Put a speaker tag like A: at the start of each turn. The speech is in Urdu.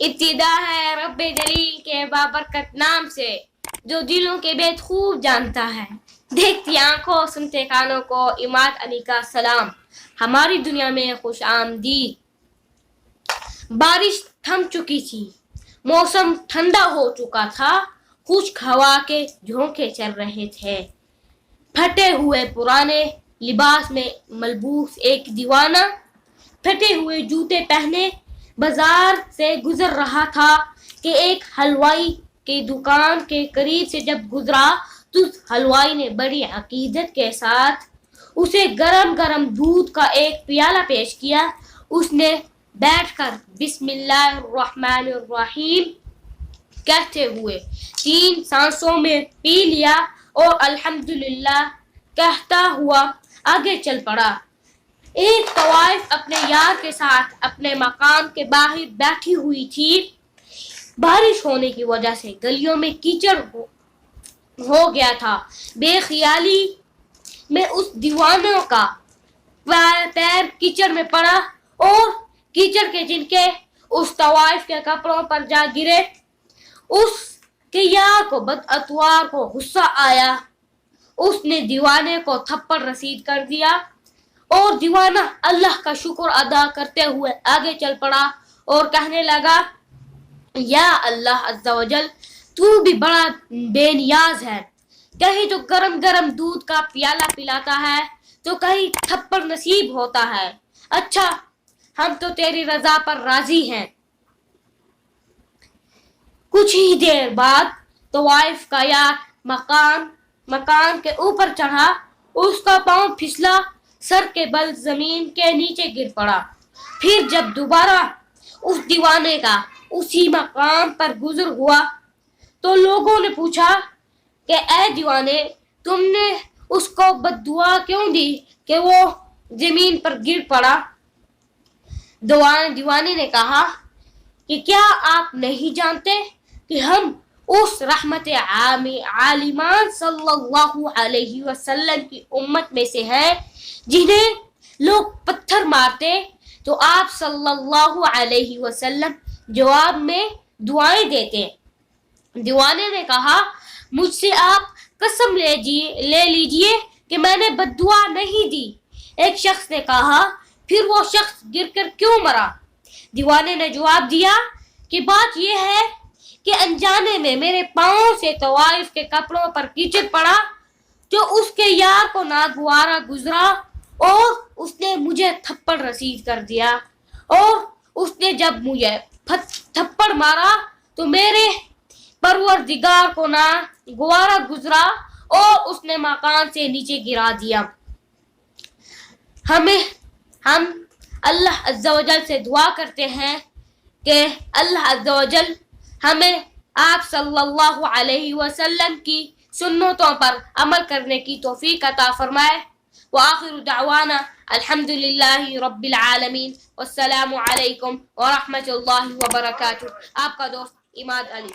A: ابتدا ہے رب جلیل کے بابرکت نام سے جو دلوں کے بید خوب جانتا ہے. دیکھتی آنکھوں سنتے کانوں کو عماد علی کا سلام. ہماری دنیا میں خوش آمدید. بارش تھم چکی تھی, موسم ٹھنڈا ہو چکا تھا, خشک ہوا کے جھونکے چل رہے تھے. پھٹے ہوئے پرانے لباس میں ملبوس ایک دیوانہ پھٹے ہوئے جوتے پہنے بازار سے گزر رہا تھا کہ ایک حلوائی کی دکان کے قریب سے جب گزرا تو اس حلوائی نے بڑی عقیدت کے ساتھ اسے گرم گرم دودھ کا ایک پیالہ پیش کیا. اس نے بیٹھ کر بسم اللہ الرحمن الرحیم کہتے ہوئے 3 سانسوں میں پی لیا اور الحمدللہ کہتا ہوا آگے چل پڑا. ایک طوائف اپنے یار کے ساتھ اپنے مقام کے باہر بیٹھی ہوئی تھی. بارش ہونے کی وجہ سے گلیوں میں کیچڑ ہو گیا تھا. بے خیالی میں اس دیوانوں کا پیر کیچڑ میں پڑا اور کیچڑ کے جھنکے اس طوائف کے کپڑوں پر جا گرے. اس کے یار کو بداتوار کو غصہ آیا. اس نے دیوانے کو تھپڑ رسید کر دیا اور دیوانہ اللہ کا شکر ادا کرتے ہوئے آگے چل پڑا اور کہنے لگا یا اللہ عز و جل تو بھی بڑا بے نیاز ہے. کہیں تو گرم گرم دودھ کا پیالہ پلاتا ہے تو کہیں تھپڑ نصیب ہوتا ہے. اچھا ہم تو تیری رضا پر راضی ہیں. کچھ ہی دیر بعد طوائف کا یار مکان کے اوپر چڑھا. اس کا پاؤں پھسلا, سر کے بل زمین کے نیچے گر پڑا. پھر جب دوبارہ اس دیوانے کا اسی مقام پر گزر ہوا تو لوگوں نے پوچھا کہ اے دیوانے تم نے اس کو بد دعا کیوں دی کہ وہ زمین پر گر پڑا؟ دیوانے نے کہا کہ کیا آپ نہیں جانتے کہ ہم اس رحمت عالمان صلی اللہ علیہ وسلم کی امت میں سے ہیں جنہیں لوگ پتھر مارتے تو آپ صلی اللہ علیہ وسلم جواب میں دعائیں دیتے. دیوانے نے کہا مجھ سے آپ قسم لے لیجئے کہ میں نے بد دعا نہیں دی. ایک شخص نے کہا پھر وہ شخص گر کر کیوں مرا؟ دیوانے نے جواب دیا کہ بات یہ ہے کہ انجانے میں میرے پاؤں سے طوائف کے کپڑوں پر کیچڑ پڑا جو اس کے یار کو ناگوارا گزرا اور اس نے مجھے تھپڑ رسید کر دیا. اور اس نے جب مجھے تھپڑ مارا تو میرے پروردگار کو ناگوارا گزرا اور اس نے مکان سے نیچے گرا دیا. ہم اللہ عز و جل سے دعا کرتے ہیں کہ اللہ عز و جل ہمیں آپ صلی اللہ علیہ وسلم کی سنتوں پر عمل کرنے کی توفیق عطا فرمائے. وآخر دعوانا الحمدللہ رب العالمین والسلام علیکم ورحمۃ اللہ وبرکاتہ. آپ کا دوست عماد علی.